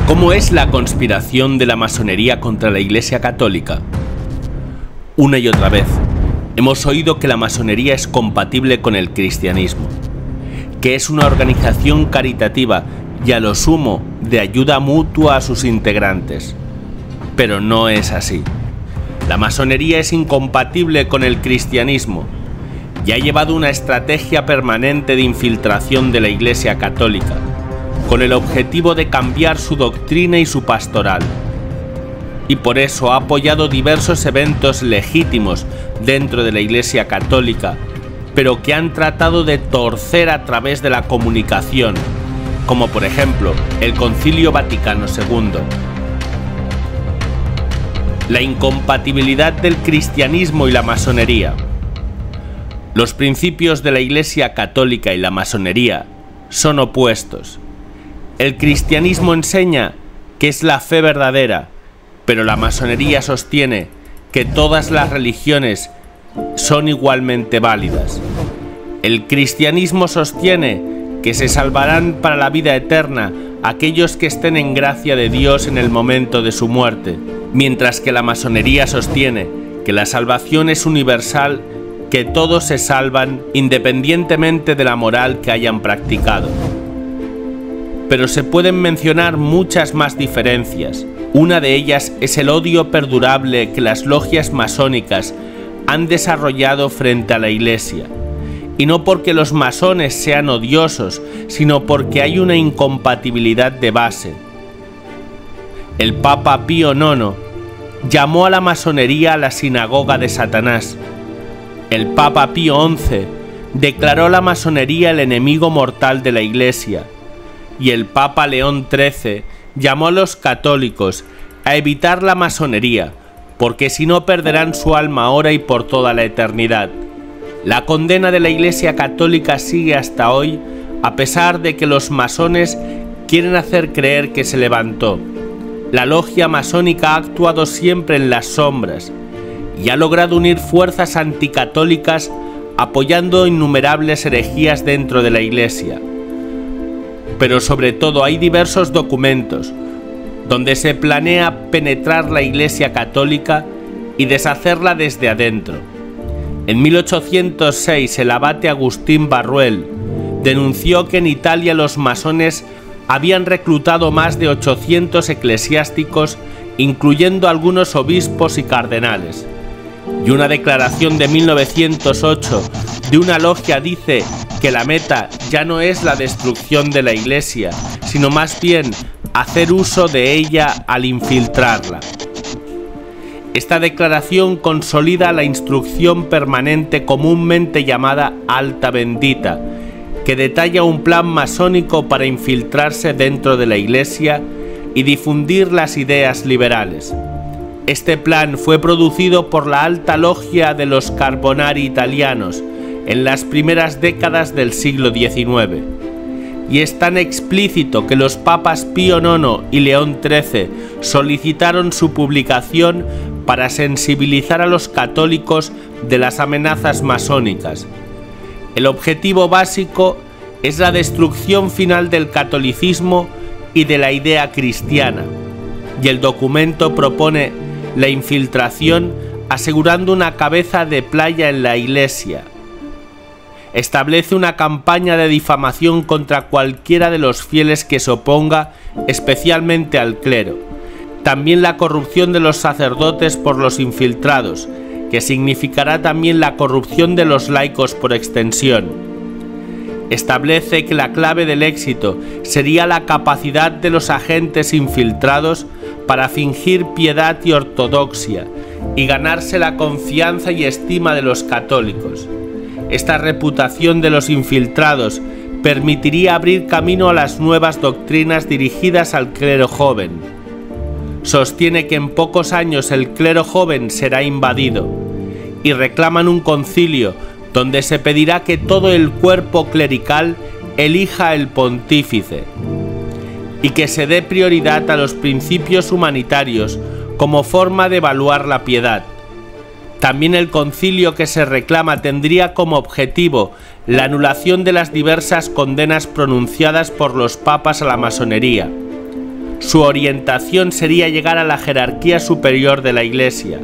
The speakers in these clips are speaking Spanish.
¿Cómo es la conspiración de la masonería contra la Iglesia Católica? Una y otra vez hemos oído que la masonería es compatible con el cristianismo, que es una organización caritativa y a lo sumo de ayuda mutua a sus integrantes. Pero no es así. La masonería es incompatible con el cristianismo y ha llevado una estrategia permanente de infiltración de la Iglesia Católica, con el objetivo de cambiar su doctrina y su pastoral. Y por eso ha apoyado diversos eventos legítimos dentro de la Iglesia Católica, pero que han tratado de torcer a través de la comunicación, como por ejemplo el Concilio Vaticano II. La incompatibilidad del cristianismo y la masonería. Los principios de la Iglesia Católica y la masonería son opuestos. El cristianismo enseña que es la fe verdadera, pero la masonería sostiene que todas las religiones son igualmente válidas. El cristianismo sostiene que se salvarán para la vida eterna aquellos que estén en gracia de Dios en el momento de su muerte, mientras que la masonería sostiene que la salvación es universal, que todos se salvan independientemente de la moral que hayan practicado. Pero se pueden mencionar muchas más diferencias. Una de ellas es el odio perdurable que las logias masónicas han desarrollado frente a la Iglesia. Y no porque los masones sean odiosos, sino porque hay una incompatibilidad de base. El Papa Pío IX llamó a la masonería la sinagoga de Satanás. El Papa Pío XI declaró la masonería el enemigo mortal de la Iglesia. Y el Papa León XIII llamó a los católicos a evitar la masonería, porque si no perderán su alma ahora y por toda la eternidad. La condena de la Iglesia Católica sigue hasta hoy, a pesar de que los masones quieren hacer creer que se levantó. La logia masónica ha actuado siempre en las sombras y ha logrado unir fuerzas anticatólicas apoyando innumerables herejías dentro de la Iglesia. Pero sobre todo hay diversos documentos donde se planea penetrar la Iglesia Católica y deshacerla desde adentro. En 1806 el abate Agustín Barruel denunció que en Italia los masones habían reclutado más de 800 eclesiásticos, incluyendo algunos obispos y cardenales. Y una declaración de 1908 de una logia dice que la meta ya no es la destrucción de la Iglesia, sino más bien hacer uso de ella al infiltrarla. Esta declaración consolida la instrucción permanente comúnmente llamada Alta Bendita, que detalla un plan masónico para infiltrarse dentro de la Iglesia y difundir las ideas liberales. Este plan fue producido por la Alta Logia de los Carbonari italianos en las primeras décadas del siglo XIX, y es tan explícito que los papas Pío IX y León XIII solicitaron su publicación para sensibilizar a los católicos de las amenazas masónicas. El objetivo básico es la destrucción final del catolicismo y de la idea cristiana, y el documento propone la infiltración asegurando una cabeza de playa en la Iglesia. Establece una campaña de difamación contra cualquiera de los fieles que se oponga, especialmente al clero. También la corrupción de los sacerdotes por los infiltrados, que significará también la corrupción de los laicos por extensión. Establece que la clave del éxito sería la capacidad de los agentes infiltrados para fingir piedad y ortodoxia y ganarse la confianza y estima de los católicos. Esta reputación de los infiltrados permitiría abrir camino a las nuevas doctrinas dirigidas al clero joven. Sostiene que en pocos años el clero joven será invadido y reclaman un concilio donde se pedirá que todo el cuerpo clerical elija el pontífice y que se dé prioridad a los principios humanitarios como forma de evaluar la piedad. También el concilio que se reclama tendría como objetivo la anulación de las diversas condenas pronunciadas por los papas a la masonería. Su orientación sería llegar a la jerarquía superior de la Iglesia.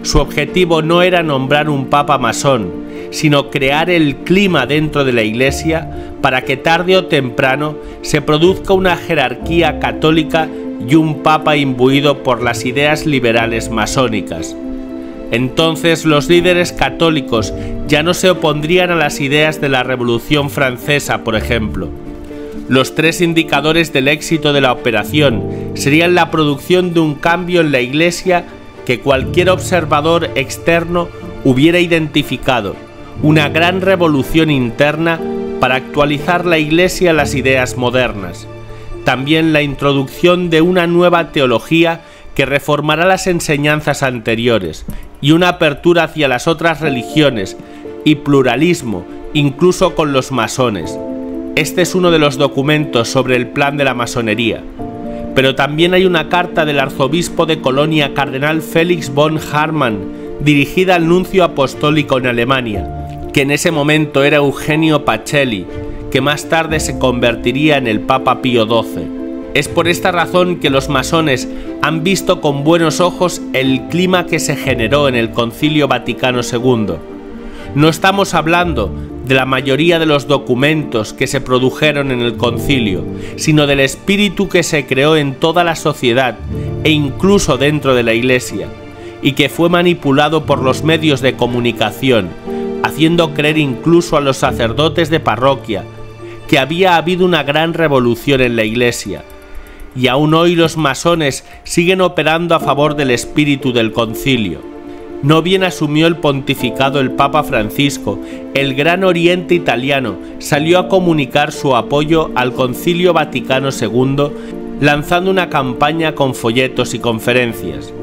Su objetivo no era nombrar un papa masón, sino crear el clima dentro de la Iglesia para que tarde o temprano se produzca una jerarquía católica y un papa imbuido por las ideas liberales masónicas. Entonces los líderes católicos ya no se opondrían a las ideas de la Revolución Francesa, por ejemplo. Los 3 indicadores del éxito de la operación serían la producción de un cambio en la Iglesia que cualquier observador externo hubiera identificado, una gran revolución interna para actualizar la Iglesia a las ideas modernas. También la introducción de una nueva teología que reformará las enseñanzas anteriores y una apertura hacia las otras religiones y pluralismo, incluso con los masones. Este es uno de los documentos sobre el plan de la masonería. Pero también hay una carta del arzobispo de Colonia, cardenal Felix von Hartmann, dirigida al nuncio apostólico en Alemania, que en ese momento era Eugenio Pacelli, que más tarde se convertiría en el Papa Pío XII. Es por esta razón que los masones han visto con buenos ojos el clima que se generó en el Concilio Vaticano II. No estamos hablando de la mayoría de los documentos que se produjeron en el concilio, sino del espíritu que se creó en toda la sociedad e incluso dentro de la Iglesia, y que fue manipulado por los medios de comunicación, haciendo creer incluso a los sacerdotes de parroquia que había habido una gran revolución en la Iglesia. Y aún hoy los masones siguen operando a favor del espíritu del concilio. No bien asumió el pontificado el Papa Francisco, el Gran Oriente italiano salió a comunicar su apoyo al Concilio Vaticano II, lanzando una campaña con folletos y conferencias.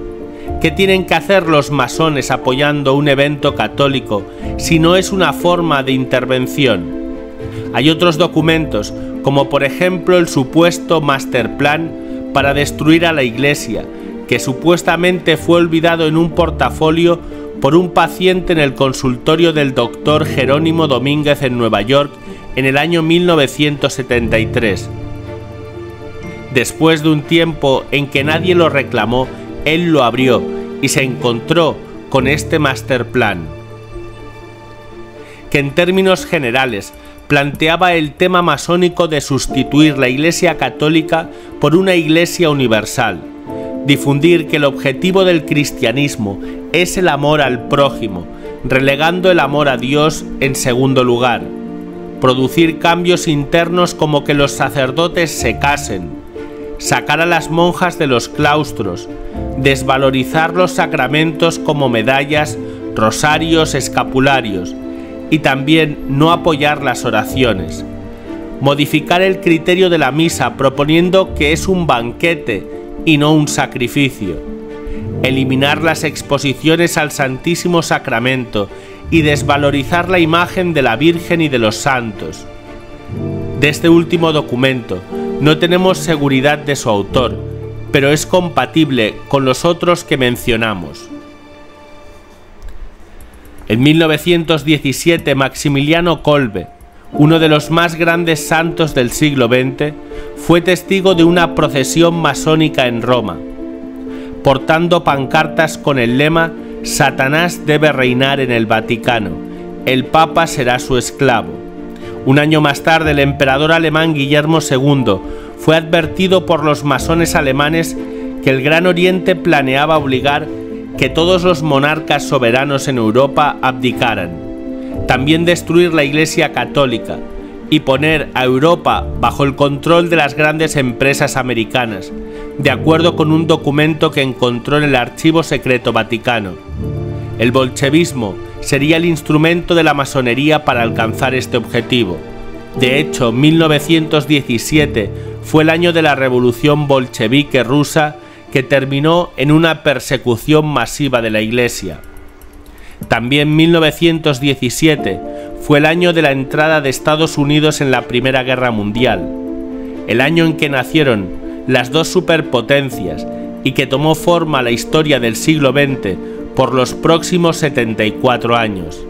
¿Qué tienen que hacer los masones apoyando un evento católico si no es una forma de intervención? Hay otros documentos, como por ejemplo el supuesto Masterplan para destruir a la Iglesia, que supuestamente fue olvidado en un portafolio por un paciente en el consultorio del doctor Jerónimo Domínguez en Nueva York en el año 1973. Después de un tiempo en que nadie lo reclamó, él lo abrió y se encontró con este Masterplan, que en términos generales planteaba el tema masónico de sustituir la Iglesia católica por una Iglesia universal, difundir que el objetivo del cristianismo es el amor al prójimo, relegando el amor a Dios en segundo lugar, producir cambios internos como que los sacerdotes se casen, sacar a las monjas de los claustros, desvalorizar los sacramentos como medallas, rosarios, escapularios, y también no apoyar las oraciones. Modificar el criterio de la misa proponiendo que es un banquete y no un sacrificio. Eliminar las exposiciones al Santísimo Sacramento y desvalorizar la imagen de la Virgen y de los santos. De este último documento no tenemos seguridad de su autor, pero es compatible con los otros que mencionamos. En 1917, Maximiliano Kolbe, uno de los más grandes santos del siglo XX, fue testigo de una procesión masónica en Roma, portando pancartas con el lema «Satanás debe reinar en el Vaticano, el Papa será su esclavo». Un año más tarde, el emperador alemán Guillermo II fue advertido por los masones alemanes que el Gran Oriente planeaba obligar que todos los monarcas soberanos en Europa abdicaran, también destruir la Iglesia católica y poner a Europa bajo el control de las grandes empresas americanas, de acuerdo con un documento que encontró en el Archivo Secreto Vaticano. El bolchevismo sería el instrumento de la masonería para alcanzar este objetivo. De hecho, 1917 fue el año de la Revolución Bolchevique rusa, que terminó en una persecución masiva de la Iglesia. También 1917 fue el año de la entrada de Estados Unidos en la Primera Guerra Mundial, el año en que nacieron las dos superpotencias y que tomó forma la historia del siglo XX por los próximos 74 años.